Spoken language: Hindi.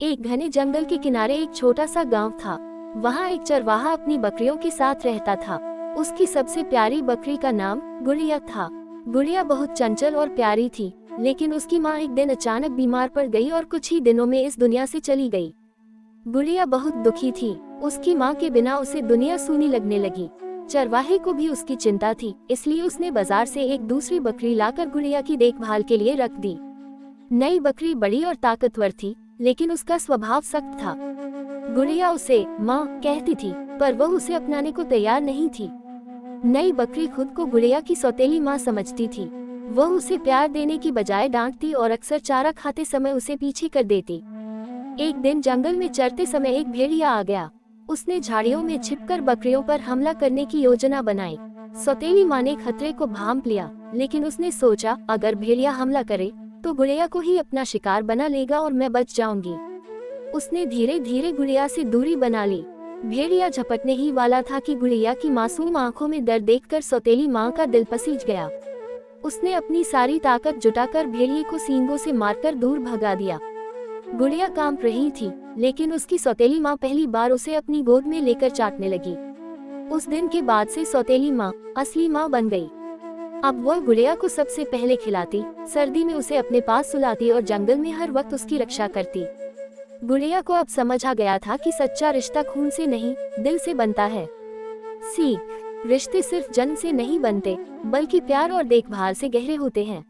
एक घने जंगल के किनारे एक छोटा सा गांव था। वहाँ एक चरवाहा अपनी बकरियों के साथ रहता था। उसकी सबसे प्यारी बकरी का नाम गुड़िया था। गुड़िया बहुत चंचल और प्यारी थी, लेकिन उसकी माँ एक दिन अचानक बीमार पड़ गई और कुछ ही दिनों में इस दुनिया से चली गई। गुड़िया बहुत दुखी थी। उसकी माँ के बिना उसे दुनिया सूनी लगने लगी। चरवाहे को भी उसकी चिंता थी, इसलिए उसने बाजार से एक दूसरी बकरी लाकर गुड़िया की देखभाल के लिए रख दी। नई बकरी बड़ी और ताकतवर थी, लेकिन उसका स्वभाव सख्त था। गुड़िया उसे माँ कहती थी, पर वह उसे अपनाने को तैयार नहीं थी। नई बकरी खुद को गुड़िया की सौतेली माँ समझती थी। वह उसे प्यार देने की बजाय डांटती और अक्सर चारा खाते समय उसे पीछे कर देती। एक दिन जंगल में चरते समय एक भेड़िया आ गया। उसने झाड़ियों में छिपकर बकरियों पर हमला करने की योजना बनाई। सौतेली माँ ने खतरे को भांप लिया, लेकिन उसने सोचा, अगर भेड़िया हमला करे तो गुड़िया को ही अपना शिकार बना लेगा और मैं बच जाऊंगी। उसने धीरे धीरे गुड़िया से दूरी बना ली। भेड़िया झपटने ही वाला था कि गुड़िया की मासूम आंखों में दर्द देखकर सौतेली माँ का दिल पसीज गया। उसने अपनी सारी ताकत जुटाकर भेड़िए को सींगों से मारकर दूर भगा दिया। गुड़िया कांप रही थी, लेकिन उसकी सौतेली माँ पहली बार उसे अपनी गोद में लेकर चाटने लगी। उस दिन के बाद से सौतेली माँ असली माँ बन गई। अब वह गुड़िया को सबसे पहले खिलाती, सर्दी में उसे अपने पास सुलाती और जंगल में हर वक्त उसकी रक्षा करती। गुड़िया को अब समझ आ गया था कि सच्चा रिश्ता खून से नहीं, दिल से बनता है। सीख: रिश्ते सिर्फ जन्म से नहीं बनते, बल्कि प्यार और देखभाल से गहरे होते हैं।